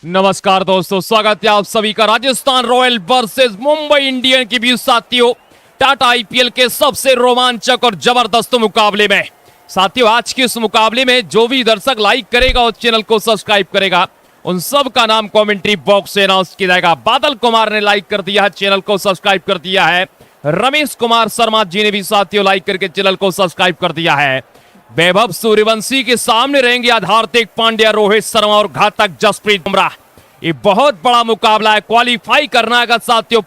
नमस्कार दोस्तों, स्वागत है आप सभी का Rajasthan royal versus Mumbai Indian के बीच साथियों टाटा आईपीएल के सबसे रोमांचक और जबरदस्त मुकाबले में। साथियों, आज के इस मुकाबले में जो भी दर्शक लाइक करेगा और चैनल को सब्सक्राइब करेगा, उन सब का नाम कमेंट्री बॉक्स से अनाउंस किया जाएगा। बादल कुमार ने लाइक कर दिया है, चैनल को सब्सक्राइब कर दिया है। रमेश कुमार शर्मा जी ने भी साथियों लाइक करके चैनल को सब्सक्राइब कर दिया है। वैभव सूर्यवंशी के सामने रहेंगे हार्दिक पांड्या, रोहित शर्मा और घातक जसप्रीत बुमराह। ये बहुत बड़ा मुकाबला है। क्वालिफाई करना है साथियों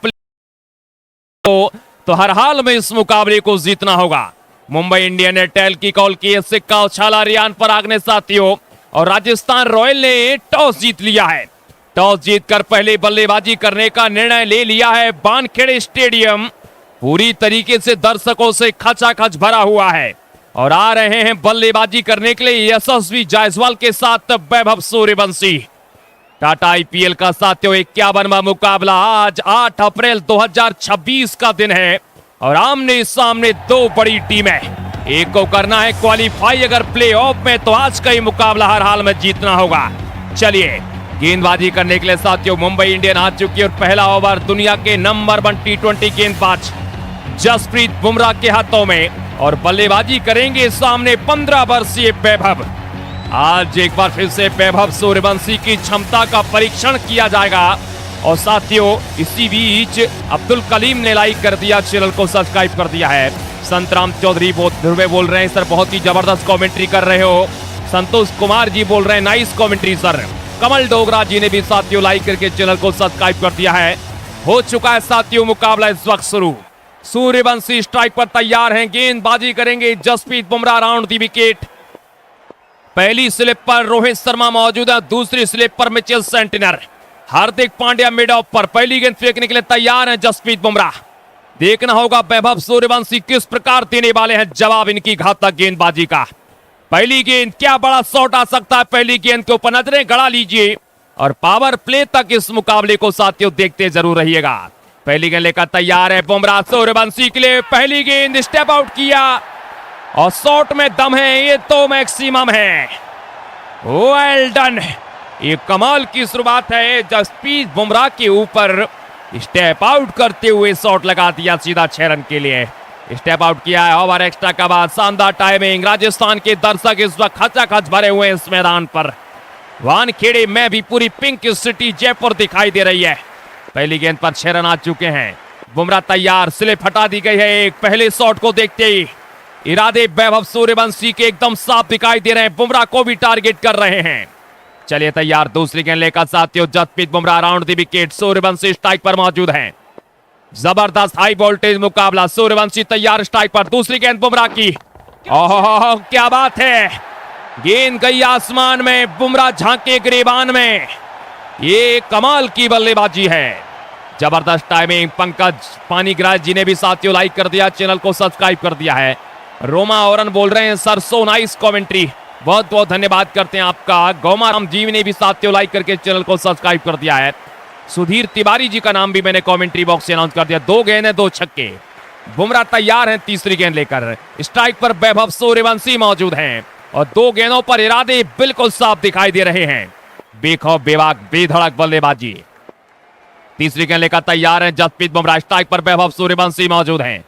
तो हर हाल में इस मुकाबले को जीतना होगा। मुंबई इंडियन ने टेल की कॉल की, सिक्का उछाला रियान पराग ने साथियों, और राजस्थान रॉयल ने टॉस जीत लिया है। टॉस जीतकर पहले बल्लेबाजी करने का निर्णय ले लिया है। वानखेड़े स्टेडियम पूरी तरीके से दर्शकों से खचाखच भरा हुआ है और आ रहे हैं बल्लेबाजी करने के लिए यशस्वी जायसवाल के साथ वैभव सूर्यवंशी। टाटा आईपीएल का साथियों 51वां मुकाबला आज 8 अप्रैल 2026 का दिन है और आमने सामने दो बड़ी टीमें। एक को करना है क्वालिफाई अगर प्लेऑफ में, तो आज का ही मुकाबला हर हाल में जीतना होगा। चलिए, गेंदबाजी करने के लिए साथियों मुंबई इंडियन आ चुकी है और पहला ओवर दुनिया के नंबर 1 टी20 गेंदबाज जसप्रीत बुमराह के हाथों में और बल्लेबाजी करेंगे सामने 15 वर्षीय वैभव। आज एक बार फिर से वैभव सूर्यवंशी की क्षमता का परीक्षण किया जाएगा। और साथियों, इसी बीच अब्दुल कलीम ने लाइक कर दिया, चैनल को सब्सक्राइब कर दिया है। संतराम चौधरी ध्रुवे बोल रहे हैं सर बहुत ही जबरदस्त कमेंट्री कर रहे हो। संतोष कुमार जी बोल रहे हैं नाइस कमेंट्री सर। कमल डोगरा जी ने भी साथियों लाइक करके चैनल को सब्सक्राइब कर दिया है। हो चुका है साथियों मुकाबला इस वक्त शुरू। सूर्यवंशी स्ट्राइक पर तैयार हैं, गेंदबाजी करेंगे Jasprit Bumrah round the wicket. पहली स्लिप पर रोहित शर्मा मौजूद है, दूसरी स्लिप पर Mitchell Santner. Hardik Pandya mid off पर पहली गेंद फेंकने के लिए तैयार है जसप्रीत बुमराह। देखना होगा वैभव सूर्यवंशी किस प्रकार देने वाले हैं जवाब इनकी घातक गेंदबाजी का। पहली गेंद, क्या बड़ा शॉट आ सकता है पहली गेंद के ऊपर, नजरें गड़ा लीजिए और पावर प्ले तक इस मुकाबले को साथियों देखते जरूर रहिएगा। पहली गेंद लेकर तैयार है बुमराह सूर्यवंशी के लिए। पहली गेंद स्टेप आउट किया और शॉट में दम है, ये तो मैक्सिमम है। वेल डन, ये कमाल की शुरुआत है। जसप्रीत बुमराह के ऊपर स्टेप आउट करते हुए शॉट लगा दिया सीधा 6 रन के लिए। स्टेप आउट किया है। ओवर एक्स्ट्रा का बाद शानदार टाइमिंग। राजस्थान के दर्शक इस वक्त खचाखच भरे हुए इस मैदान पर। वानखेड़े में भी पूरी पिंक सिटी जयपुर दिखाई दे रही है। पहली गेंद पर 6 रन आ चुके हैं। बुमराह तैयार, स्लिप हटा दी गई है एक। पहले शॉट को देखते ही इरादे वैभव सूर्यवंशी के एकदम साफ दिखाई दे रहे हैं, बुमराह को भी टारगेट कर रहे हैं। चलिए तैयार, दूसरी गेंद लेकर साथियों Jasprit Bumrah round the wicket. Suryavanshi strike पर मौजूद हैं। जबरदस्त हाई वोल्टेज मुकाबला। सूर्यवंशी तैयार स्ट्राइक पर, दूसरी गेंद बुमराह की। ओह क्या बात है, गेंद गई आसमान में, बुमराह झांके गिरेबान में। ये कमाल की बल्लेबाजी है, जबरदस्त टाइमिंग। पंकज पानीग्राही जी ने भी साथियों लाइक कर दिया, चैनल को सब्सक्राइब कर दिया है। रोमा औरन बोल रहे हैं सर सो नाइस कमेंट्री, बहुत बहुत धन्यवाद करते हैं आपका। गौमाराम जी ने भी साथियों लाइक करके चैनल को सब्सक्राइब कर दिया है। सुधीर तिवारी जी का नाम भी मैंने कमेंट्री बॉक्स से अनाउंस कर दिया। 2 गेंद है 2 छक्के। बुमराह तैयार हैं तीसरी गेंद लेकर। स्ट्राइक पर वैभव सूर्यवंशी मौजूद हैं और 2 गेंदों पर इरादे बिल्कुल साफ दिखाई दे रहे हैं। बेखौफ बेबाक बेधड़क बल्लेबाजी। तीसरी गेंद लेकर तैयार हैं जसप्रीत बुमराह। स्ट्राइक पर वैभव सूर्यवंशी मौजूद हैं।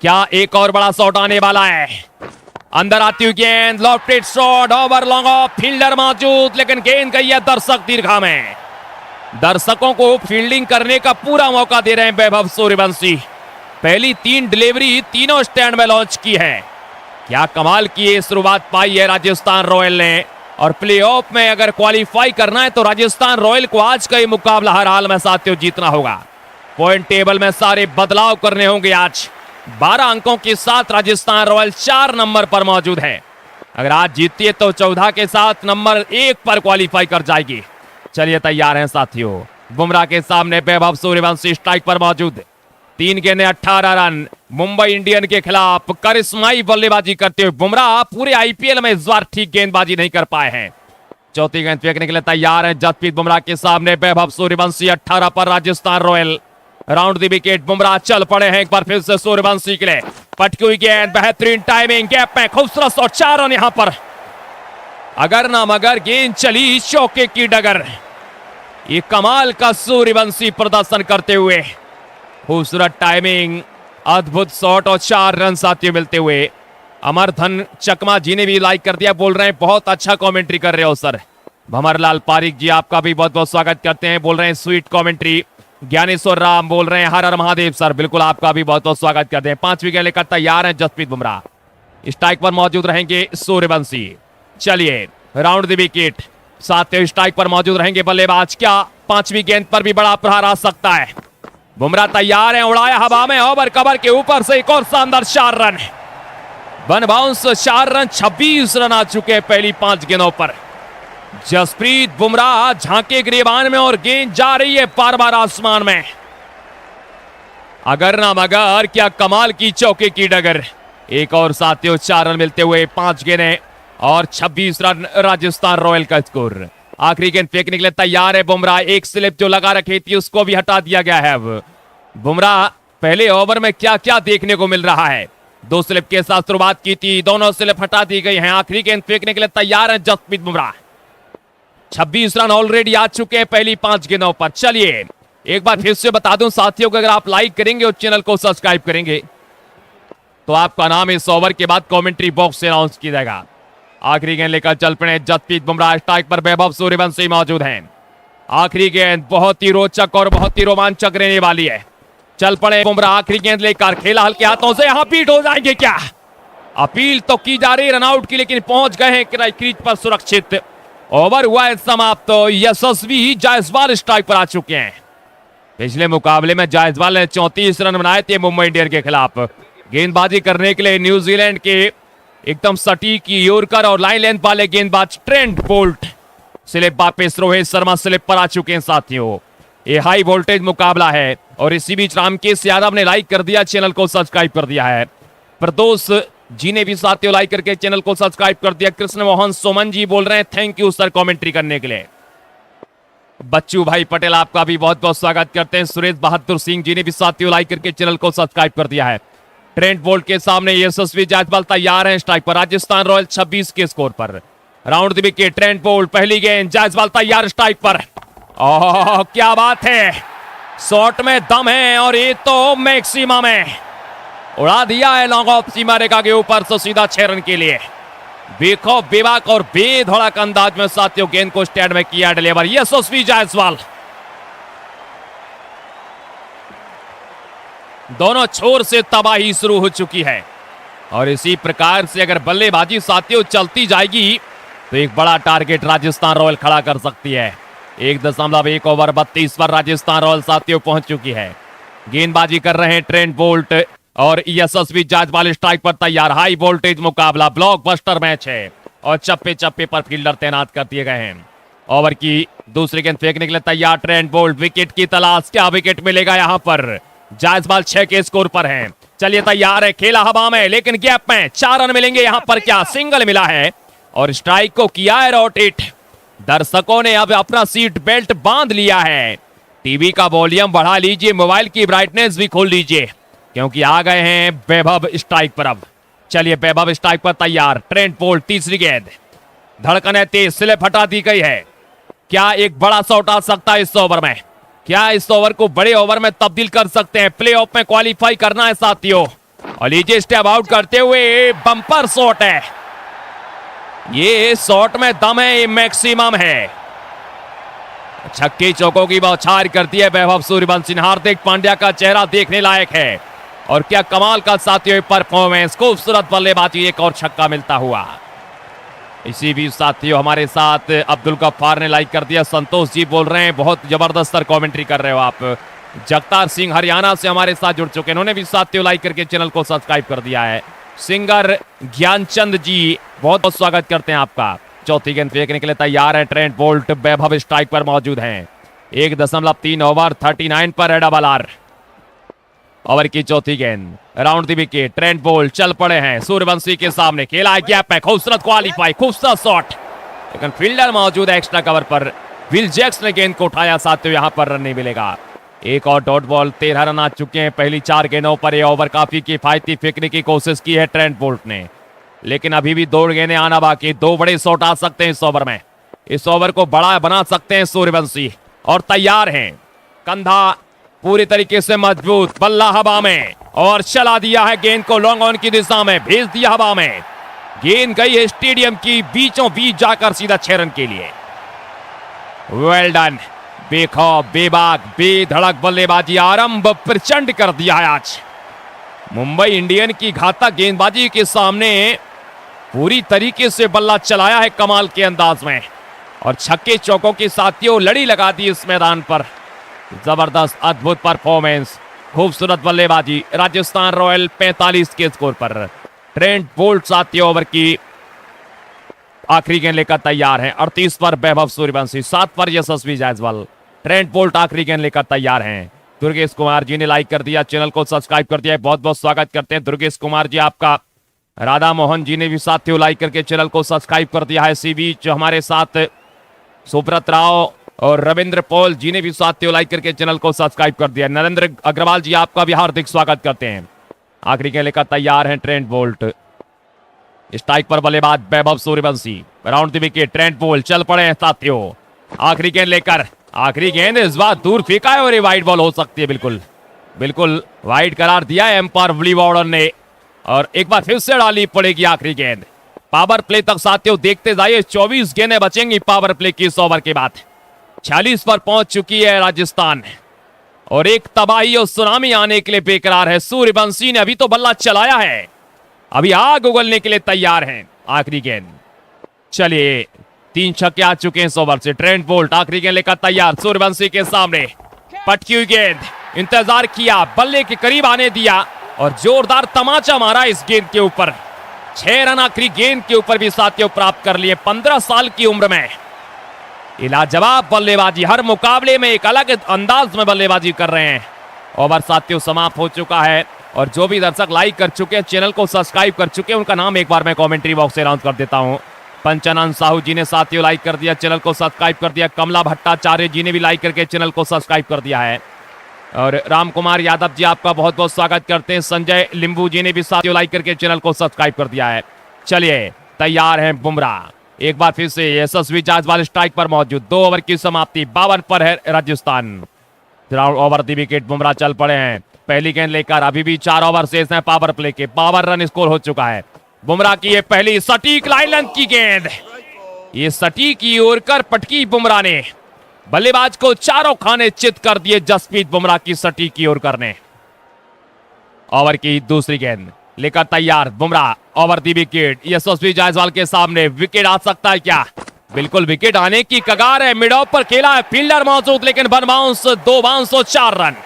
क्या एक और बड़ा शॉट आने वाला है? अंदर आती हुई गेंद, lofted shot, over long off, fielder मौजूद, लेकिन गेंद गई है दर्शक दीर्घा में। दर्शकों को फील्डिंग करने का पूरा मौका दे रहे हैं वैभव सूर्यवंशी। पहली 3 डिलीवरी तीनों स्टैंड में लॉन्च की है। क्या कमाल की शुरुआत पाई है राजस्थान रॉयल ने। और प्लेऑफ में अगर क्वालिफाई करना है तो राजस्थान रॉयल को आज का ये मुकाबला हर हाल में साथियों जीतना होगा। पॉइंट टेबल में सारे बदलाव करने होंगे आज। 12 अंकों के साथ राजस्थान रॉयल 4 नंबर पर मौजूद है। अगर आज जीतती है तो 14 के साथ नंबर 1 पर क्वालिफाई कर जाएगी। चलिए तैयार हैं साथियों। बुमराह के सामने वैभव सूर्यवंशी स्ट्राइक पर मौजूद। 3 गेंदें 18 रन। मुंबई इंडियन के खिलाफ करिश्माई बल्लेबाजी करते हुए बुमराह पूरे आईपीएल में इस बार ठीक गेंदबाजी नहीं कर पाए हैं। चौथी गेंद फेंकने के लिए तैयार है जसप्रीत बुमराह के सामने वैभव सूर्यवंशी। 18 पर Rajasthan royal round the wicket. Bumrah चल पड़े हैं एक बार फिर से सूर्यवंशी के लिए। पटकी हुई गेंद, बेहतरीन टाइमिंग, गैप में खूबसूरत और 4 रन यहां पर। अगर ना मगर गेंद चली चौके की डगर। ये कमाल का सूर्यवंशी प्रदर्शन करते हुए, खूबसूरत टाइमिंग, अद्भुत शॉट और 4 रन साथियों मिलते हुए। अमरधन चकमा जी ने भी लाइक कर दिया, बोल रहे हैं बहुत अच्छा कमेंट्री कर रहे हो सर। भंवरलाल पारिक जी आपका भी बहुत बहुत स्वागत करते हैं, बोल रहे हैं स्वीट कमेंट्री। ज्ञानेश्वर राम बोल रहे हैं हर हर महादेव सर, बिल्कुल आपका भी बहुत बहुत स्वागत करते हैं। 5 विकेट लेकर तैयार हैं जसप्रीत बुमराह, स्ट्राइक पर मौजूद रहेंगे सूर्यवंशी। चलिए राउंड द विकेट, साथियों स्ट्राइक पर मौजूद रहेंगे बल्लेबाज। क्या 5वीं गेंद पर भी बड़ा प्रहार आ सकता है? बुमराह तैयार है, उड़ाया हवा में, ओवर कवर के ऊपर से एक और शानदार 4 run, one bounce 4 run, 26 run आ चुके हैं पहली 5 गेंदों पर। जसप्रीत बुमराह झांके गिरेबान में और गेंद जा रही है बार बार आसमान में। अगर ना मगर, क्या कमाल की चौके की डगर। एक और साथियों 4 रन मिलते हुए 5 गेंदें और 26 रन राजस्थान रॉयल का स्कोर। आखिरी गेंद फेंकने के लिए तैयार है बुमराह, एक स्लिप जो लगा रखी थी उसको भी हटा दिया गया है। अब बुमराह पहले ओवर में क्या क्या देखने को मिल रहा है, 2 स्लिप के साथ शुरुआत की थी, दोनों स्लिप हटा दी गई हैं। आखिरी गेंद फेंकने के लिए तैयार है जसप्रीत बुमराह। 26 रन ऑलरेडी आ चुके हैं पहली 5 गेंदों पर। चलिए एक बार फिर से बता दूं साथियों को, अगर आप लाइक करेंगे और चैनल को सब्सक्राइब करेंगे तो आपका नाम इस ओवर के बाद कमेंट्री बॉक्स से अनाउंस किया जाएगा। आखिरी गेंद लेकर चल पड़े जसप्रीत बुमराह, स्ट्राइक पर वैभव सूर्यवंशी मौजूद हैं। आखिरी गेंद बहुत ही रोचक और बहुत ही रोमांचक रहने वाली है। चल पड़े बुमराह, आखिरी गेंद लेकर, खेला हल्के हाथों से, यहां पीट हो जाएंगे क्या? अपील तो की जा रही रनआउट की, लेकिन पहुंच गए हैं क्रीज पर सुरक्षित। ओवर हुआ है समाप्त, तो यशस्वी जायसवाल स्ट्राइक पर आ चुके हैं। पिछले मुकाबले में जायसवाल ने 34 रन बनाए थे मुंबई इंडियन के खिलाफ। गेंदबाजी करने के लिए न्यूजीलैंड के एकदम सटीक यॉर्कर और लाइन लेंथ वाले गेंदबाज ट्रेंट बोल्ट, स्लिप वापिस रोहित शर्मा स्लिप पर आ चुके हैं साथियों। ये हाई वोल्टेज मुकाबला है और इसी बीच रामकेश यादव ने लाइक कर दिया, चैनल को सब्सक्राइब कर दिया है। प्रदोष जी ने भी साथियों लाइक करके चैनल को सब्सक्राइब कर दिया। कृष्ण मोहन सोमन जी बोल रहे हैं थैंक यू सर कमेंट्री करने के लिए। बच्चू भाई पटेल आपका भी बहुत बहुत स्वागत करते हैं। सुरेश बहादुर सिंह जी ने भी साथियों लाइक करके चैनल को सब्सक्राइब कर दिया है। ट्रेंट बोल्ट के सामने यशस्वी जायसवाल तैयार हैं स्ट्राइक पर, राजस्थान रॉयल 26 के स्कोर पर। Round the wicket, Trent bolt, पहली गेंद, जायसवाल तैयार स्ट्राइक पर। ओह क्या बात है, शॉट में दम है और ये तो मैक्सिमम है, उड़ा दिया है लॉन्ग ऑफ सीमा रेखा के ऊपर से सीधा 6 रन के लिए। बेखौफ बेबाक और बेधड़क अंदाज में साथियों गेंद को स्टैंड में किया डिलीवर यशस्वी जायसवाल। दोनों छोर से तबाही शुरू हो चुकी है और इसी प्रकार से अगर बल्लेबाजी साथियों चलती जाएगी तो एक बड़ा टारगेट राजस्थान रॉयल खड़ा कर सकती है। 1.1 ओवर 32 पर राजस्थान रॉयल साथियों पहुंच चुकी है। गेंदबाजी कर रहे हैं ट्रेंट बोल्ट और यशस्वी जायसवाल स्ट्राइक पर तैयार। हाई वोल्टेज मुकाबला, ब्लॉकबस्टर मैच है और चप्पे चप्पे पर फील्डर तैनात कर दिए गए हैं। ओवर की दूसरी गेंद फेंकने के लिए तैयार ट्रेंट बोल्ट, विकेट की तलाश, क्या विकेट मिलेगा यहां पर? जायसवाल 6 के स्कोर पर हैं। चलिए तैयार है, खेला हवा में लेकिन गैप में, 4 रन मिलेंगे यहां पर, क्या सिंगल मिला है और स्ट्राइक को किया है रोटेट। दर्शकों ने अब अपना सीट बेल्ट बांध लिया है। टीवी का वॉल्यूम बढ़ा लीजिए, मोबाइल की ब्राइटनेस भी खोल लीजिए क्योंकि आ गए हैं वैभव स्ट्राइक पर। अब चलिए वैभव स्ट्राइक पर तैयार। ट्रेंट बोल्ट, तीसरी गेंद, धड़कने तेज, स्लिप हटा दी गई है। क्या एक बड़ा शॉट आ सकता है इस ओवर में? क्या इस ओवर को बड़े ओवर में तब्दील कर सकते हैं? प्लेऑफ में क्वालिफाई करना है साथियों। और लीजिए स्टेप आउट करते हुए बम्पर शॉट है, ये शॉट में दम है, ये मैक्सिमम है। छक्के चौकों की बौछार करती है वैभव सूर्यवंशी। हार्दिक पांड्या का चेहरा देखने लायक है और क्या कमाल का साथियों परफॉर्मेंस, खूबसूरत बल्लेबाजी, एक और छक्का मिलता हुआ। इसी भी साथियों हमारे साथ अब्दुल गफ्फार ने लाइक कर दिया। संतोष जी बोल रहे हैं बहुत जबरदस्त सर कमेंट्री कर रहे हो आप। जगतार सिंह हरियाणा से हमारे साथ जुड़ चुके हैं, उन्होंने भी साथियों लाइक करके चैनल को सब्सक्राइब कर दिया है। सिंगर ज्ञानचंद जी बहुत बहुत स्वागत करते हैं आपका। चौथी गेंद फेंकने के लिए तैयार है ट्रेंट बोल्ट, वैभव स्ट्राइक पर मौजूद हैं। 1.3 ओवर 39 पर है डबल आर। ओवर की चौथी गेंद, round the wicket, Trent Boult चल पड़े हैं सूर्यवंशी के सामने, खेला है गैप है, खूबसूरत क्वालीफाई, खूबसूरत शॉट, लेकिन फील्डर मौजूद है एक्स्ट्रा कवर पर। विल जैक्स ने गेंद को उठाया, साथियों यहां पर रन नहीं मिलेगा। एक और डॉट बॉल, 13 रन आ चुके हैं पहली 4 गेंदों पर। यह ओवर काफी किफायती फेंकने की कोशिश की है ट्रेंट बोल्ट ने, लेकिन अभी भी 2 गेंदें आना बाकी। 2 बड़े शॉट आ सकते हैं इस ओवर में, इस ओवर को बड़ा बना सकते हैं सूर्यवंशी और तैयार हैं। कंधा पूरी तरीके से मजबूत, बल्ला हवा में और चला दिया है गेंद को लॉन्ग ऑन की दिशा में, भेज दिया हवा में। गेंद गई है स्टेडियम की बीचों बीच जाकर सीधा 6 रन के लिए। Well done. बेखौफ, बेबाक, बेधड़क बल्लेबाजी आरंभ प्रचंड कर दिया है आज। मुंबई इंडियन की घातक गेंदबाजी के सामने पूरी तरीके से बल्ला चलाया है कमाल के अंदाज में और छक्के चौकों के साथियों लड़ी लगा दी इस मैदान पर। जबरदस्त, अद्भुत परफॉर्मेंस, खूबसूरत बल्लेबाजी। राजस्थान रॉयल 45 के स्कोर पर। ट्रेंट बोल्ट 7 ओवर की आखिरी गेंद लेकर तैयार हैं। 38 पर वैभव सूर्यवंशी, 7 पर यशस्वी जायसवाल। ट्रेंट बोल्ट आखिरी गेंद लेकर तैयार हैं। दुर्गेश कुमार जी ने लाइक कर दिया, चैनल को सब्सक्राइब कर दिया है, बहुत बहुत स्वागत करते हैं दुर्गेश कुमार जी आपका। राधा मोहन जी ने भी साथियों लाइक करके चैनल को सब्सक्राइब कर दिया है। इसी बीच हमारे साथ सुब्रत राव और रविंद्र पॉल जी ने भी साथियों लाइक करके चैनल को सब्सक्राइब कर दिया। नरेंद्र अग्रवाल जी आपका भी हार्दिक स्वागत करते हैं। आखिरी गेंद लेकर तैयार हैं ट्रेंट बोल्ट। स्ट्राइक पर बल्लेबाज Vaibhav Suryavanshi, round the wicket. Trent Boult चल पड़े हैं साथियों आखिरी गेंद लेकर। आखिरी गेंद इस बार दूर फेंका है और ये वाइड बॉल हो सकती है। बिल्कुल बिल्कुल वाइड करार दिया है एम्पायर विली वार्डन ने और एक बार फिर से डाली पड़ेगी आखिरी गेंद। पावर प्ले तक साथियों देखते जाइए, 24 गेंदें बचेंगी पावर प्ले की इस ओवर के बाद। 46 पर पहुंच चुकी है राजस्थान और एक तबाही और सुनामी आने के लिए बेकरार है। सूर्यवंशी ने अभी तो बल्ला चलाया है, अभी आग उगलने के लिए तैयार हैं। आखिरी गेंद, चलिए 3 छक्के आ चुके हैं इस ओवर से। ट्रेंट बोल्ट आखिरी गेंद लेकर तैयार, सूर्यवंशी के सामने पटकी हुई गेंद, इंतजार किया, बल्ले के करीब आने दिया और जोरदार तमाचा मारा इस गेंद के ऊपर। 6 रन आखिरी गेंद के ऊपर भी साथियों प्राप्त कर लिए। 15 साल की उम्र में लाजवाब बल्लेबाजी, हर मुकाबले में एक अलग अंदाज में बल्लेबाजी कर रहे हैं। ओवर साथियों समाप्त हो चुका है और जो भी दर्शक लाइक कर चुके हैं, चैनल को सब्सक्राइब कर चुके हैं, उनका नाम एक बार मैं कमेंट्री बॉक्स से अनाउंस कर देता हूं। पंचानंद साहू जी ने साथियों लाइक कर दिया, चैनल को सब्सक्राइब कर दिया। कमला भट्टाचार्य जी ने भी लाइक करके चैनल को सब्सक्राइब कर दिया है और राम कुमार यादव जी आपका बहुत बहुत स्वागत करते हैं। संजय लिंबू जी ने भी साथियों लाइक करके चैनल को सब्सक्राइब कर दिया है। चलिए तैयार हैं बुमराह, एक बार फिर से यशस्वी जायसवाल स्ट्राइक पर मौजूद। 2 ओवर की समाप्ति, 52 पर है Rajasthan. Over the wicket Bumrah चल पड़े हैं पहली गेंद लेकर। अभी भी 4 ओवर शेष हैं पावर प्ले के, 52 रन स्कोर हो चुका है। बुमराह की ये पहली सटीक लाइन लेंथ की गेंद, ये सटीक की ओर कर पटकी बुमराह ने, बल्लेबाज को चारों खाने चित कर दिए जसप्रीत बुमराह की सटीक की ओर करने। ओवर की दूसरी गेंद लेकर तैयार बुमराह, ओवर द विकेट। यशस्वी जायसवाल के सामने विकेट आ सकता है क्या? बिल्कुल विकेट आने की कगार है। मिड ऑफ पर खेला है, फील्डर मौजूद लेकिन 1 बाउंस, 2 बाउंस और 4 रन।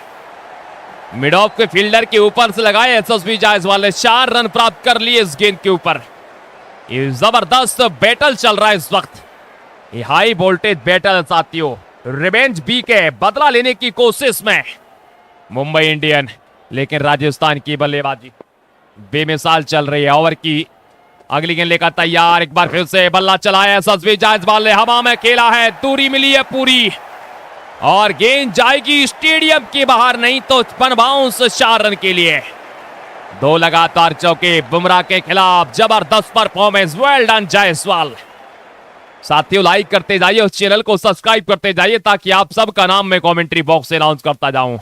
मिड ऑफ के फील्डर के ऊपर से लगाए यशस्वी जायसवाल ने 4 रन प्राप्त कर लिए इस गेंद के ऊपर। ये जबरदस्त बैटल चल रहा है इस वक्त, ये हाई वोल्टेज बैटल साथियों। रिवेंज बी के बदला लेने की कोशिश में मुंबई इंडियन, लेकिन राजस्थान की बल्लेबाजी बेमिसाल चल रही है। ओवर की अगली गेंद लेकर तैयार, एक बार फिर से बल्ला चलाया यशस्वी जायसवाल ने, हवा में खेला है, दूरी मिली है पूरी और गेंद जाएगी स्टेडियम के बाहर, नहीं तो 1 बाउंस 4 रन के लिए। 2 लगातार चौके बुमराह के खिलाफ, जबरदस्त परफॉर्मेंस, वेल डन जायसवाल। साथियों लाइक करते जाइए और चैनल को सब्सक्राइब करते जाइए ताकि आप सबका नाम मैं कमेंट्री बॉक्स से अनाउंस करता जाऊं,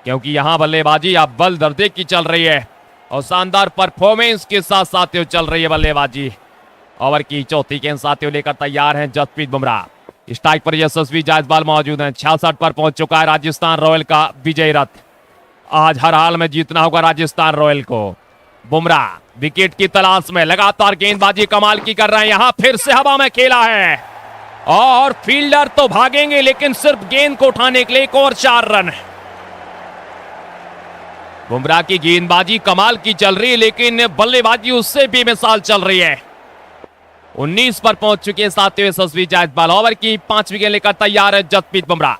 क्योंकि यहां बल्लेबाजी अब बल दर्जे की चल रही है और शानदार परफॉर्मेंस के साथ साथियों चल रही है बल्लेबाजी। ओवर की चौथी गेंद साथियों लेकर तैयार हैं जसप्रीत बुमराह। स्ट्राइक पर यशस्वी जायसवाल मौजूद हैं। 66 पर पहुंच चुका है राजस्थान रॉयल का विजय रथ। आज हर हाल में जीतना होगा राजस्थान रॉयल को। बुमराह विकेट की तलाश में, लगातार गेंदबाजी कमाल की कर रहे हैं। यहां फिर से हवा में खेला है और फील्डर तो भागेंगे लेकिन सिर्फ गेंद को उठाने के लिए एक और 4 रन। बुमराह की गेंदबाजी कमाल की चल रही है लेकिन बल्लेबाजी उससे बेमिसाल चल रही है। 19 पर पहुंच चुके हैं साथियों यशस्वी जायसवाल। ओवर की 5वीं गेंद लेकर तैयार है जसप्रीत बुमराह।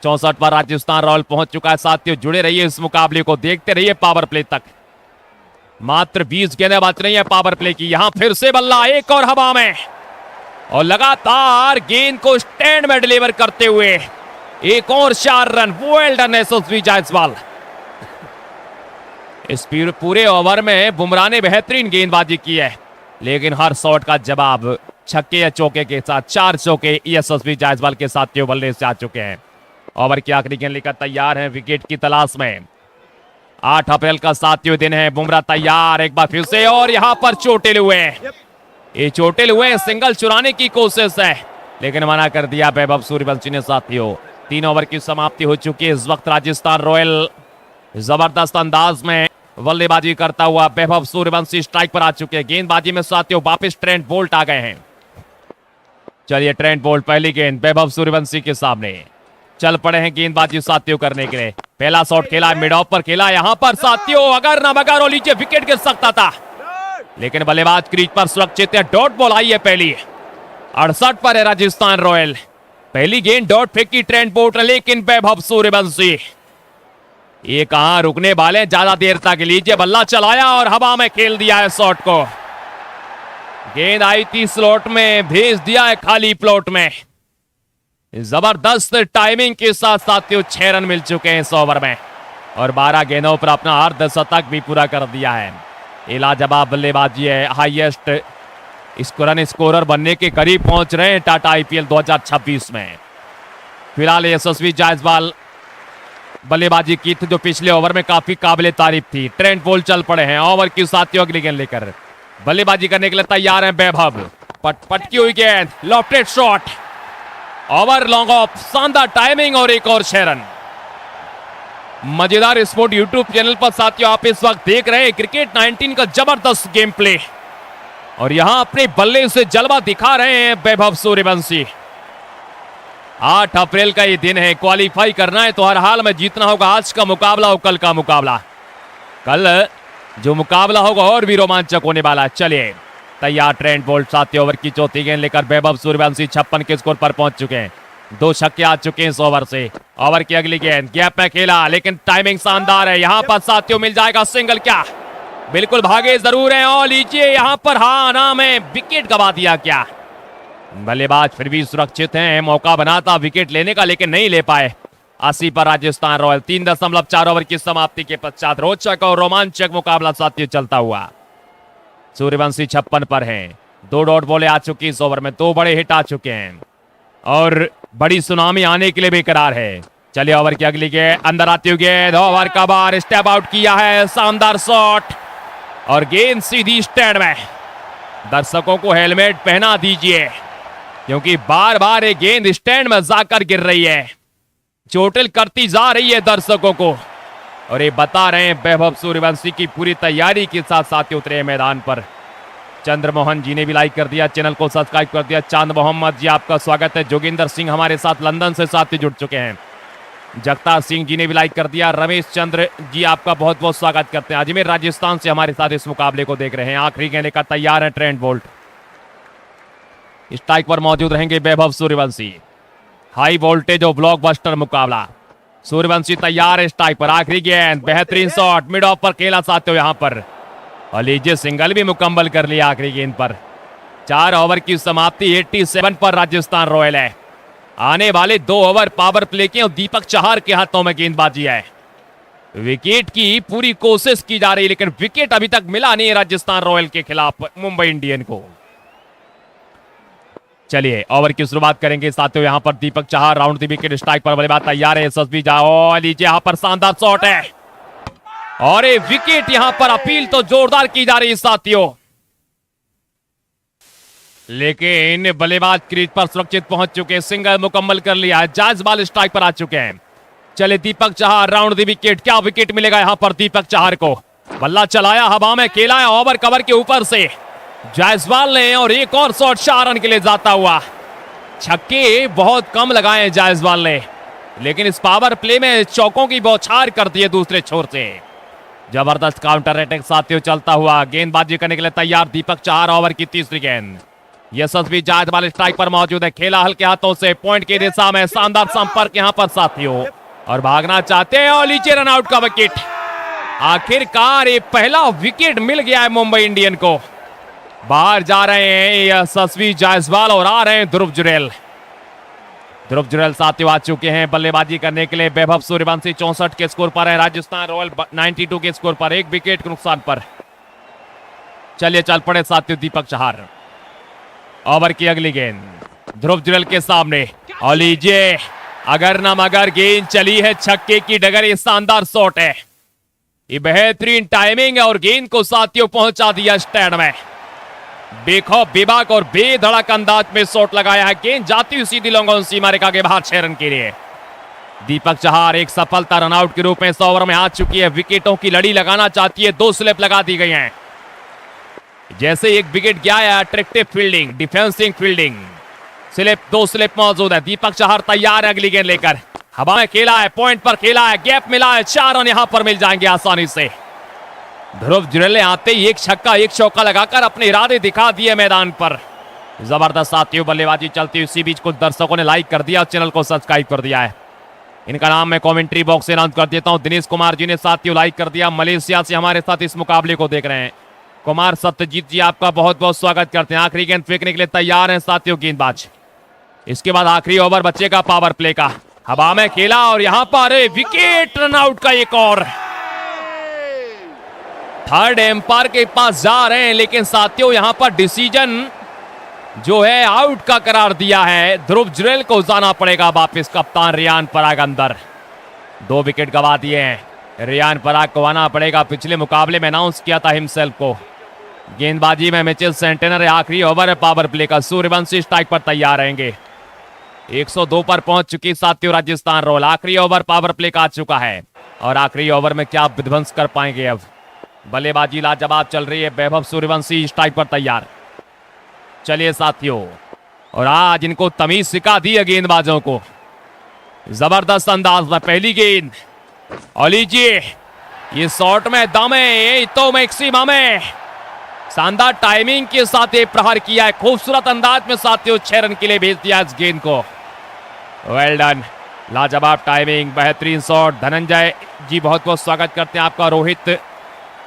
64 पर राजस्थान रॉयल पहुंच चुका है साथियों। जुड़े रहिए इस मुकाबले को, देखते रहिए पावर प्ले तक। मात्र 20 गेंदें बच रही है पावर प्ले की। यहां फिर से बल्ला एक और हवा में और लगातार गेंद को स्टैंड में डिलीवर करते हुए एक और 4 रन। वेल डन यशस्वी जायसवाल। इस पूरे ओवर में बुमराह ने बेहतरीन गेंदबाजी की है लेकिन हर शॉट का जवाब छक्के या चौके के साथ 4 चौके यशस्वी जायसवाल के साथियों बल्ले से आ चुके हैं। ओवर की आखिरी गेंद लेकर तैयार हैं विकेट की तलाश में। 8 अप्रैल का साथियों दिन है। बुमराह तैयार एक बार फिर से, और यहां पर चोटिल हुए, ये चोटिल हुए, सिंगल चुराने की कोशिश है लेकिन मना कर दिया वैभव सूर्यवंशी ने साथियों। 3 ओवर की समाप्ति हो चुकी है। इस वक्त राजस्थान रॉयल जबरदस्त अंदाज में बल्लेबाजी करता हुआ वैभव सूर्यवंशी स्ट्राइक पर आ चुके हैं। गेंदबाजी में साथियों वापस ट्रेंट बोल्ट आ गए हैं। चलिए ट्रेंट बोल्ट पहली गेंद वैभव सूर्यवंशी के सामने चल पड़े हैं गेंदबाजी साथियों करने के लिए। पहला शॉट खेला, मिड ऑफ पर खेला, यहां पर साथियों अगर न मगर और नीचे विकेट गिर सकता था लेकिन बल्लेबाज क्रीज पर सुरक्षित है। डॉट बॉल आई है पहली। 68 पर है राजस्थान रॉयल। पहली गेंद डॉट फेंकी ट्रेंट बोल्ट ने, लेकिन वैभव सूर्यवंशी ये कहां रुकने वाले ज्यादा देर तक। लीजिए बल्ला चलाया और हवा में खेल दिया है शॉट को। गेंद आई थी स्लॉट में, भेज दिया है खाली प्लॉट में। जबरदस्त टाइमिंग के साथ साथियों 6 रन मिल चुके हैं इस ओवर में और 12 गेंदों पर अपना अर्धशतक भी पूरा कर दिया है। लाजवाब बल्लेबाजी है। हाईएस्ट रन स्कोरर बनने के करीब पहुंच रहे हैं टाटा आईपीएल 2026 में। फिलहाल यशस्वी जायसवाल बल्लेबाजी की थी जो पिछले ओवर में काफी काबिले तारीफ थी। ट्रेंट बोल्ट चल पड़े हैं ओवर की साथियों अगली गेंद लेकर बल्लेबाजी करने के लिए तैयार हैं वैभव। पटकी हुई गेंद, lofted shot, over long off, शानदार टाइमिंग और एक और 6 रन। मजेदार स्पोर्ट यूट्यूब चैनल पर साथियों आप इस वक्त देख रहे हैं क्रिकेट 19 का जबरदस्त गेम प्ले और यहां अपने बल्ले से जलवा दिखा रहे हैं वैभव सूर्यवंशी। 8 अप्रैल का ये दिन है। क्वालिफाई करना है तो हर हाल में जीतना होगा। आज का मुकाबला और कल का मुकाबला, कल जो मुकाबला होगा और भी रोमांचक होने वाला है। चलिए तैयार ट्रेंट बोल्ट। 7 ओवर की चौथी गेंद लेकर वैभव सूर्यवंशी 56 के स्कोर पर पहुंच चुके हैं। 2 छक्के आ चुके हैं इस ओवर से। ओवर की अगली गेंद गैप में खेला लेकिन टाइमिंग शानदार है। यहां पर साथियों मिल जाएगा सिंगल, क्या बिल्कुल भागे जरूर हैं और लीजिए यहां पर हाँ ना में विकेट गवा दिया। क्या बल्लेबाज फिर भी सुरक्षित हैं, मौका बना था विकेट लेने का लेकिन नहीं ले पाए। 80 पर राजस्थान रॉयल। 3.4 ओवर की समाप्ति के पश्चात रोचक और रोमांचक मुकाबला साथियों चलता हुआ। सूर्यवंशी 56 पर हैं। 2 डॉट बॉलें आ चुकी इस ओवर में, 2 बड़े हिट आ चुके हैं और बड़ी सुनामी आने के लिए बेकरार है। चलिए ओवर की अगली गेंद, अंदर आती हुई गेंद, ओवर का बार स्टेप आउट किया है, शानदार शॉट और गेंद सीधी स्टैंड में। दर्शकों को हेलमेट पहना दीजिए क्योंकि बार बार ये गेंद स्टैंड में जाकर गिर रही है, चोटिल करती जा रही है दर्शकों को। और ये बता रहे हैं वैभव सूर्यवंशी की पूरी तैयारी के साथ साथी उतरे मैदान पर। चंद्रमोहन जी ने भी लाइक कर दिया, चैनल को सब्सक्राइब कर दिया। चांद मोहम्मद जी आपका स्वागत है। जोगिंदर सिंह हमारे साथ लंदन से साथी जुड़ चुके हैं। जगतार सिंह जी ने भी लाइक कर दिया। रमेश चंद्र जी आपका बहुत बहुत स्वागत करते हैं। अजमेर राजस्थान से हमारे साथ इस मुकाबले को देख रहे हैं। आखिरी गेंद का तैयार है ट्रेंट बोल्ट। स्ट्राइक पर मौजूद रहेंगे वैभव सूर्यवंशी। हाई वोल्टेज और ब्लॉकबस्टर मुकाबला। सूर्यवंशी तैयार है स्ट्राइक पर। आखिरी गेंद, बेहतरीन शॉट, मिड ऑफ पर खेला साथियों यहां पर और लीजिए सिंगल भी मुकम्मल कर लिया आखिरी गेंद पर। 4 ओवर की समाप्ति 87 पर राजस्थान रॉयल है। आने वाले 2 ओवर पावर प्ले के और दीपक चहार के हाथों में गेंदबाजी है। विकेट की पूरी कोशिश की जा रही है लेकिन विकेट अभी तक मिला नहीं है राजस्थान रॉयल के खिलाफ मुंबई इंडियन को। चलिए ओवर की शुरुआत करेंगे साथियों। यहां पर दीपक Chahar round the wicket strike पर बल्लेबाज तैयार है। यशस्वी जाओ, लीजिए यहां पर शानदार शॉट है और ये विकेट यहां पर अपील तो जोरदार की जा रही है साथियों, लेकिन बल्लेबाज क्रीज पर सुरक्षित पहुंच चुके, सिंगल मुकम्मल कर लिया है। जायसवाल स्ट्राइक पर आ चुके हैं। चले दीपक चहार राउंड द विकेट, क्या विकेट मिलेगा यहां पर दीपक चहार को। बल्ला चलाया, हवा में खेला है, ओवर कवर के ऊपर से जायसवाल ने और एक और शॉट 4 रन के लिए जाता हुआ। छक्के बहुत कम लगाए हैं जायसवाल ने लेकिन इस पावर प्ले में चौकों की बौछार कर दी है दूसरे छोर से। जबरदस्त काउंटर अटैक साथियों चलता हुआ। गेंदबाजी करने के लिए तैयार दीपक चहार। ओवर की तीसरी गेंद, यशस्वी जायसवाल स्ट्राइक पर मौजूद है। खेला हल्के हाथों से, पॉइंट की दिशा में, शानदार संपर्क यहां पर साथियों और भागना चाहते हैं और नीचे रन आउट का विकेट। आखिरकार ये पहला विकेट मिल गया है मुंबई इंडियन को। बाहर जा रहे हैं यशस्वी जायसवाल और आ रहे हैं ध्रुव जुरेल। ध्रुव जुरेल साथियों आ चुके हैं बल्लेबाजी करने के लिए। वैभव सूर्यवंशी 64 के स्कोर पर है। राजस्थान रॉयल 92 के स्कोर पर, 1 विकेट के नुकसान पर। चलिए चल पड़े साथियों दीपक चहार। ओवर की अगली गेंद ध्रुव जुरैल के सामने और लीजिए, अगर ना मगर गेंद चली है छक्के की डगर। ये शानदार शॉट है, ये बेहतरीन टाइमिंग है और गेंद को साथियों पहुंचा दिया स्टैंड में। बेखौफ बेबाक और बेधड़क अंदाज में शॉट लगाया है, गेंद जाती हुई सीधी लॉन्ग ऑन सीमा रेखा के बाहर 6 रन के लिए। दीपक चहार एक सफलता रनआउट के रूप में 100 ओवर में आ चुकी है। विकेटों की लड़ी लगाना चाहती है, 2 स्लिप लगा दी गई हैं। जैसे एक विकेट गया है, attractive fielding, defencing fielding, slip 2 slip मौजूद है। दीपक चहार तैयार है अगली गेंद लेकर। हवा में खेला है, पॉइंट पर खेला है, गैप मिला है, 4 रन यहां पर मिल जाएंगे आसानी से। ध्रुव जुरैल ने आते ही एक छक्का एक चौका लगाकर अपने इरादे दिखा दिए मैदान पर। जबरदस्त साथियों बल्लेबाजी चलती हुई। इसी बीच कुछ दर्शकों ने लाइक कर दिया और चैनल को सब्सक्राइब कर दिया है। इनका नाम मैं कमेंट्री बॉक्स से अनाउंस कर देता हूं। दिनेश कुमार जी ने साथियों लाइक कर दिया, मलेशिया से हमारे साथ इस मुकाबले को देख रहे हैं। कुमार सत्यजीत जी आपका बहुत बहुत स्वागत करते हैं। आखिरी गेंद फेंकने के लिए तैयार हैं साथियों गेंदबाज। इसके बाद आखिरी ओवर बचेगा पावर प्ले का। हवा में खेला और यहां पर विकेट, रनआउट का एक और। थर्ड एम्पायर के पास जा रहे हैं, लेकिन साथियों यहां पर डिसीजन जो है आउट का करार दिया है। ध्रुव जुरैल को जाना पड़ेगा वापस। कप्तान रियान पराग अंदर, 2 विकेट गवा दिए हैं। रियान पराग को आना पड़ेगा। पिछले मुकाबले में अनाउंस किया था हिमसेल्फ को। गेंदबाजी में मिचेल सेंटेनर है। आखिरी ओवर है पावर प्ले का। सूर्यवंशी स्ट्राइक पर तैयार रहेंगे। 102 पर पहुंच चुकी साथियों राजस्थान रॉयल। आखिरी ओवर पावर प्ले का आ चुका है और आखिरी ओवर में क्या विध्वंस कर पाएंगे। अब बल्लेबाजी लाजवाब चल रही है। वैभव सूर्यवंशी स्ट्राइक पर तैयार। चलिए साथियों, और आज इनको तमीज सिखा दी है गेंदबाजों को। जबरदस्त अंदाज में पहली गेंद और लीजिए, ये शॉट में दम है, ये तो मैक्सिमम है। शानदार टाइमिंग के साथ ये प्रहार किया है, खूबसूरत अंदाज में साथियों 6 रन के लिए भेज दिया इस गेंद को। वेल डन, लाजवाब टाइमिंग, बेहतरीन शॉट। धनंजय जी बहुत बहुत स्वागत करते हैं आपका। रोहित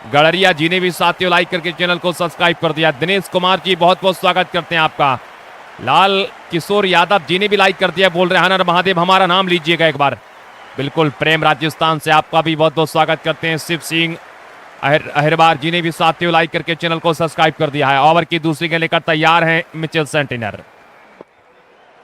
गड़रिया जी ने भी साथियों लाइक करके चैनल को सब्सक्राइब कर दिया। दिनेश कुमार जी बहुत बहुत स्वागत करते हैं आपका। लाल किशोर यादव जी ने भी लाइक कर दिया, बोल रहे हैं हर महादेव हमारा नाम लीजिएगा एक बार। बिल्कुल, प्रेम राजस्थान से आपका भी बहुत बहुत स्वागत करते हैं। शिव सिंह अहिरबार जी ने भी साथियों लाइक करके चैनल को सब्सक्राइब कर दिया है। ओवर की दूसरी गेंद लेकर तैयार हैं मिचेल सेंटेनर।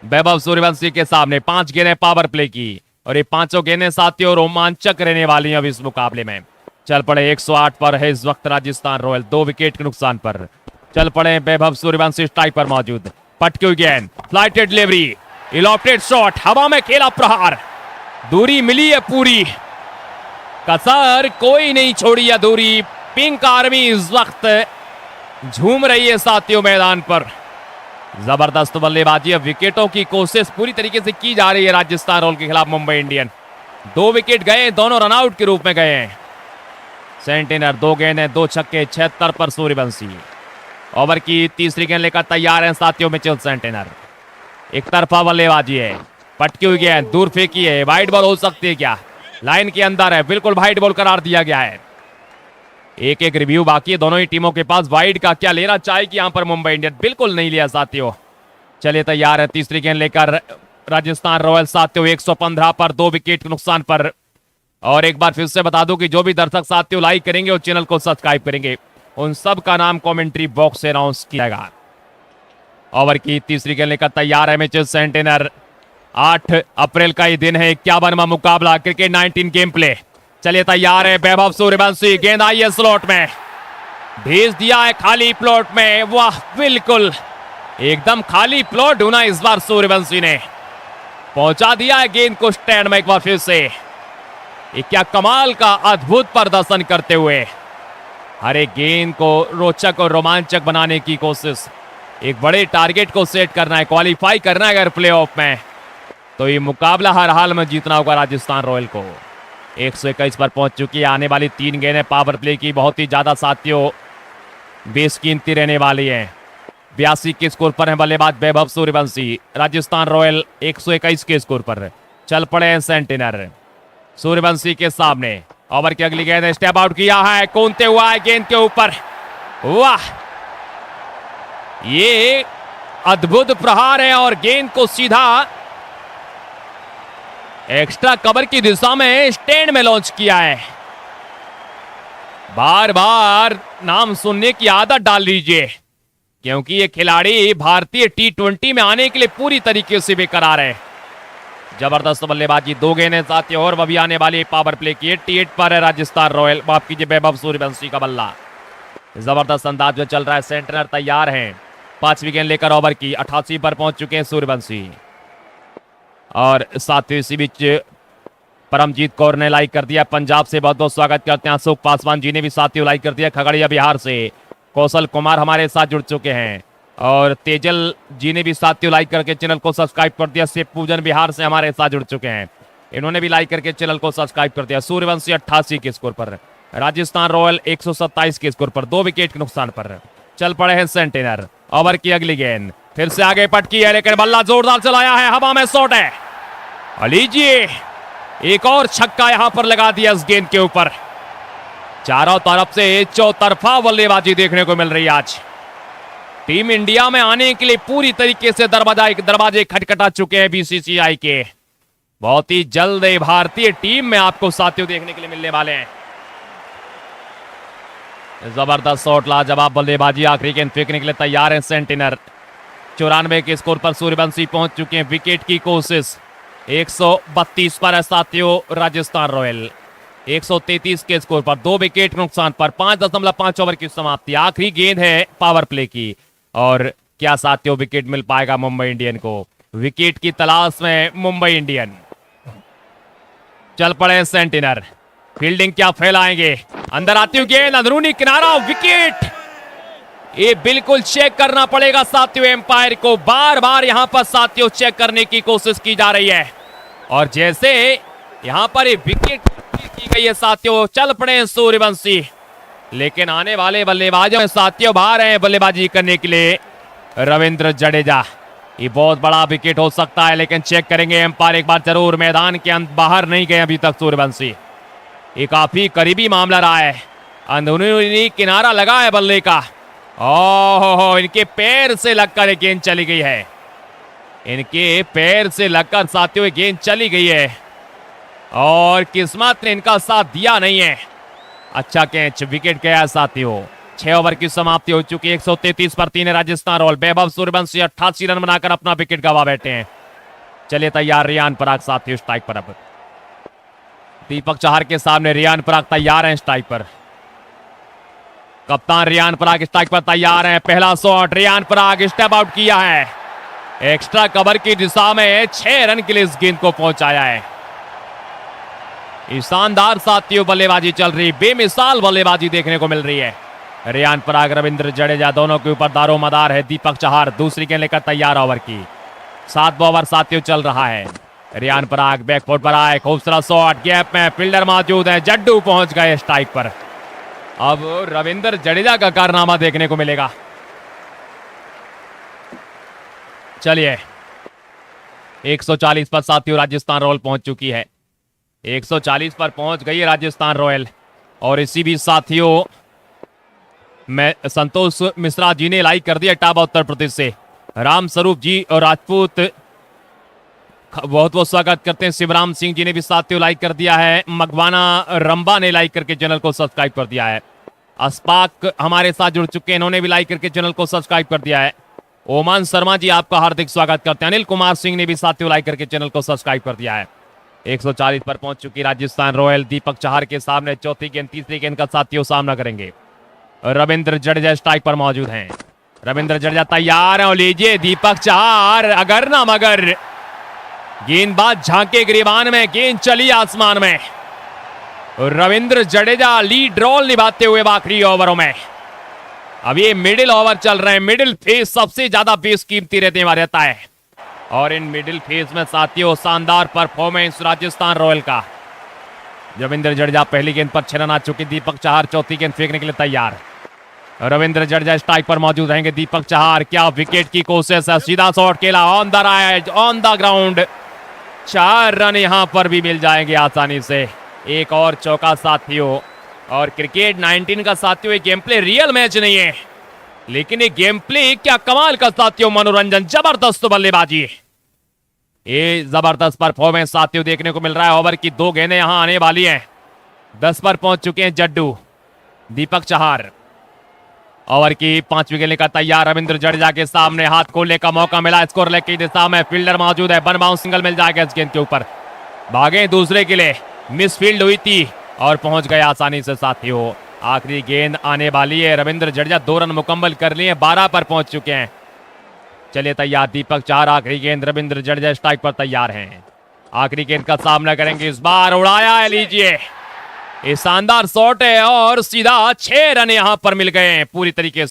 वैभव सूर्यवंशी के सामने 5 गेंदें पावर प्ले की और ये 5 गेंदें साथियों रोमांचक रहने वाली हैं अब इस मुकाबले में। चल पड़े 108 पर है इस वक्त राजस्थान रॉयल, 2 विकेट के नुकसान पर। चल पड़े वैभव सूर्यवंशी स्ट्राइक पर मौजूद। पटकी हुई गेंद, फ्लाइटेड डिलीवरी, इलॉफ्टेड शॉट, हवा में खेला प्रहार, दूरी मिली है पूरी, कसर कोई नहीं छोड़ी अधूरी। पिंक आर्मी इस वक्त झूम रही है साथियों मैदान पर। जबरदस्त बल्लेबाजी, अब विकेटों की कोशिश पूरी तरीके से की जा रही है राजस्थान रॉयल के खिलाफ मुंबई इंडियन। 2 विकेट गए, दोनों रनआउट के रूप में गए हैं। सेंटेनर 2 गेंदें 2 छक्के, 76 पर सूर्यवंशी। ओवर की तीसरी गेंद लेकर तैयार हैं साथियों मिचेल सेंटेनर। एक तरफा बल्लेबाजी है, पटकी हुई गेंद दूर फेंकी है, वाइड बॉल हो सकती है क्या? लाइन के अंदर है, बिल्कुल वाइड बॉल करार दिया गया है। एक रिव्यू बाकी है दोनों ही टीमों के पास। वाइड का क्या लेना चाहेगी यहां पर मुंबई इंडियन, बिल्कुल नहीं लिया साथियों। चलिए तैयार है तीसरी गेंद लेकर राजस्थान रॉयल साथियों 115 पर 2 विकेट के नुकसान पर। और एक बार फिर से बता दूं कि जो भी दर्शक साथियों लाइक करेंगे और चैनल को सब्सक्राइब करेंगे उन सब का नाम कमेंट्री बॉक्स से अनाउंस किया जाएगा। ओवर की तीसरी गेंद लेकर तैयार है मिचेल सेंटेनर। 8 अप्रैल का ही दिन है, 51वां मुकाबला क्रिकेट 19 गेम प्ले। चलिए तैयार है वैभव सूर्यवंशी, गेंद आई है स्लॉट में, भेज दिया है खाली प्लॉट में। वाह, बिल्कुल एकदम खाली प्लॉट ढूंढा इस बार सूर्यवंशी ने, पहुंचा दिया है गेंद को स्टैंड में एक बार फिर से। क्या कमाल का अद्भुत प्रदर्शन करते हुए हर एक गेंद को रोचक और रोमांचक बनाने की कोशिश। एक बड़े टारगेट को सेट करना है, क्वालिफाई करना है अगर प्लेऑफ में, तो ये मुकाबला हर हाल में जीतना होगा राजस्थान रॉयल को। 121 पर पहुंच चुकी है। आने वाली 3 गेंदें पावर प्ले की बहुत ही ज्यादा साथियों बेशकीमती रहने वाली हैं। 82 के स्कोर पर है बल्लेबाज वैभव सूर्यवंशी। राजस्थान रॉयल 121 के स्कोर पर। चल पड़े हैं सेंटेनर सूर्यवंशी के सामने। ओवर की अगली गेंद स्टेप आउट किया है, कूदते हुआ है गेंद के ऊपर। वाह, ये अद्भुत प्रहार है और गेंद को सीधा एक्स्ट्रा कवर की दिशा में स्टैंड में लॉन्च किया है। बार बार नाम सुनने की आदत डाल लीजिए, क्योंकि ये खिलाड़ी भारतीय T20 में आने के लिए पूरी तरीके से बेकरार है। जबरदस्त बल्लेबाजी, 2 गेंदें साथियों और अभी आने वाली पावर प्ले की। 88 पर है राजस्थान रॉयल। माफ कीजिए, वैभव सूर्यवंशी का बल्ला जबरदस्त अंदाज में चल रहा है। सेंटनर तैयार हैं 5वीं गेंद लेकर ओवर की। 88 पर पहुंच चुके हैं सूर्यवंशी। और साथियों इसी बीच परमजीत कौर ने लाइक कर दिया। पंजाब से बहुत बहुत स्वागत करते हैं। अशोक पासवान जी ने भी साथियों लाइक कर दिया खगड़िया बिहार से। कौशल कुमार हमारे साथ जुड़ चुके हैं और तेजल जी ने भी साथियों लाइक करके चैनल को सब्सक्राइब कर दिया। शिव पूजन बिहार से हमारे साथ जुड़ चुके हैं, इन्होंने भी लाइक करके चैनल को सब्सक्राइब कर दिया। सूर्यवंशी 88 के स्कोर पर, राजस्थान रॉयल 127 के स्कोर पर 2 विकेट के नुकसान पर चल पड़े हैं सेंटेनर। ओवर की अगली गेंद फिर से आगे पटकी है लेकिन बल्ला जोरदार चलाया है, हवा में शॉट है। लीजिए एक और छक्का यहां पर लगा दिया इस गेंद के ऊपर। चारों तरफ से चौतरफा बल्लेबाजी देखने को मिल रही है आज। टीम इंडिया में आने के लिए पूरी तरीके से दरवाजे खटखटा चुके हैं बीसीसीआई के। बहुत ही जल्द भारतीय टीम में आपको साथियों देखने के लिए मिलने वाले हैं। जबरदस्त शॉट, लाजवाब बल्लेबाजी। आखिरी गेंद फेंकने के लिए तैयार है सेंटिनर। 94 के स्कोर पर सूर्यवंशी पहुंच चुके हैं। विकेट की कोशिश 132 पर है साथियों राजस्थान रॉयल। 133 के स्कोर पर 2 विकेट नुकसान पर 5.5 ओवर की समाप्ति। आखिरी गेंद है पावर प्ले की और क्या साथियों विकेट मिल पाएगा मुंबई इंडियन को? विकेट की तलाश में मुंबई इंडियन। चल पड़े सेंटिनर, फील्डिंग क्या फैलाएंगे? अंदर आती हुई गेंद, अंदरूनी किनारा, विकेट। ये बिल्कुल चेक करना पड़ेगा साथियों एम्पायर को। बार बार यहां पर साथियों चेक करने की कोशिश की जा रही है और जैसे यहां पर ये विकेट की गई है साथियों, चल पड़े सूर्यवंशी। लेकिन आने वाले बल्लेबाजों में साथियों बाहर हैं बल्लेबाजी करने के लिए रविंद्र जडेजा। ये बहुत बड़ा विकेट हो सकता है लेकिन चेक करेंगे एम्पायर एक बार जरूर। मैदान के बाहर नहीं गए अभी तक सूर्यवंशी। ये काफी करीबी मामला रहा है। अंदरूनी किनारा लगा है बल्ले का। ओहो, इनके पैर से लगकर गेंद चली गई है। इनके पैर से लगकर साथियों गेंद चली गई है और किस्मत ने इनका साथ दिया नहीं है। अच्छा कैच, विकेट गया है साथियों। 6 ओवर की समाप्ति हो चुकी है। 133 पर 3 है राजस्थान रॉयल। वैभव सूर्यवंशी 88 रन बनाकर अपना विकेट गंवा बैठे हैं। चलिए तैयार रियान पराग साथियों स्ट्राइक पर। अब दीपक चाहर के सामने रियान पराग तैयार हैं स्ट्राइक पर। कप्तान रियान पराग स्ट्राइक पर तैयार हैं। पहला shot, Riyan Parag step out किया है। एक्स्ट्रा कवर की दिशा में 6 रन के लिए इस गेंद को पहुंचाया है। शानदार साथियों बल्लेबाजी चल रही, बेमिसाल बल्लेबाजी देखने को मिल रही है। रियान पराग, रविंद्र जडेजा दोनों के ऊपर दारोमदार है। दीपक चाहर दूसरी गेंद लेकर तैयार ओवर की। 7 ओवर साथियों चल रहा है। रियान पराग बैकफुट पर आए, खूबसूरत शॉट, गैप में फील्डर मौजूद है। जड्डू पहुंच गए स्ट्राइक पर। अब रविंद्र जडेजा का कारनामा देखने को मिलेगा। चलिए 140 पर साथियों राजस्थान रॉयल पहुंच चुकी है। 140 पर पहुंच गई है राजस्थान रॉयल और इसी भी साथियों मैं संतोष मिश्रा जी ने लाइक कर दिया इटावा उत्तर प्रदेश से। राम स्वरूप जी और राजपूत बहुत बहुत स्वागत करते हैं। शिवराम सिंह जी ने भी साथियों लाइक कर दिया है। मगवाना रंबा ने लाइक करके चैनल को सब्सक्राइब कर दिया है। अस्पाक हमारे साथ जुड़ चुके हैं, इन्होंने भी लाइक करके चैनल को सब्सक्राइब कर दिया है। ओमान शर्मा जी आपका हार्दिक स्वागत करते हैं। अनिल कुमार सिंह ने भी साथियों लाइक करके चैनल को सब्सक्राइब कर दिया है। 140 पर पहुंच चुकी राजस्थान रॉयल। दीपक चाहर के सामने चौथी गेंद तीसरी गेंद का साथियों सामना करेंगे। रविंद्र जडेजा स्ट्राइक पर मौजूद हैं। रविंद्र जडेजा तैयार है और लीजिए दीपक चाहर अगर ना मगर, गेंदबाज झांके गिरिबान में, गेंद चली आसमान में। रविंद्र जडेजा लीड रोल निभाते हुए आखिरी ओवरों में। अब ये मिडिल ओवर चल रहे हैं। मिडिल फेज सबसे ज्यादा बेशकीमती रहता है और इन मिडिल फेज में साथियों शानदार परफॉर्मेंस राजस्थान रॉयल का। रविंद्र जडेजा पहली गेंद पर 6 रन आ चुके। दीपक चाहर चौथी गेंद फेंकने के लिए तैयार। रविंद्र जडेजा स्ट्राइक पर मौजूद रहेंगे। दीपक चाहर क्या विकेट की कोशिश है, सीधा शॉट खेला on the right on the ground. 4 run यहां पर भी मिल जाएंगे आसानी से। एक और चौका साथियों। और क्रिकेट 19 का साथियों ये गेम प्ले रियल मैच नहीं है लेकिन ये गेम प्ले क्या कमाल का साथियों, मनोरंजन, जबरदस्त बल्लेबाजी, ये जबरदस्त परफॉर्मेंस साथियों देखने को मिल रहा है। ओवर की 2 गेंदें यहां आने वाली हैं। 10 पर पहुंच चुके हैं जड्डू। दीपक चाहर ओवर की 5वीं गेंद का तैयार। रविंद्र जडेजा के सामने हाथ खोलने का मौका मिला। स्कोर लेग की दिशा में फील्डर मौजूद है। वन बाउंस सिंगल मिल जाएगा इस गेंद के ऊपर। भागे दूसरे के लिए, मिस फील्ड हुई थी और पहुंच गए आसानी से साथियों। आखिरी गेंद आने वाली है। रविंद्र जडेजा 2 रन मुकम्मल कर लिए, 12 पर पहुंच चुके हैं। चलिए तैयार दीपक चार। आखिरी गेंद रविंद्र जडेजा स्ट्राइक पर तैयार हैं। आखिरी गेंद का सामना करेंगे इस बार। उड़ाया है, लीजिए, ये शानदार शॉट है और सीधा 6 रन यहां पर मिल गए हैं पूरी तरीके से।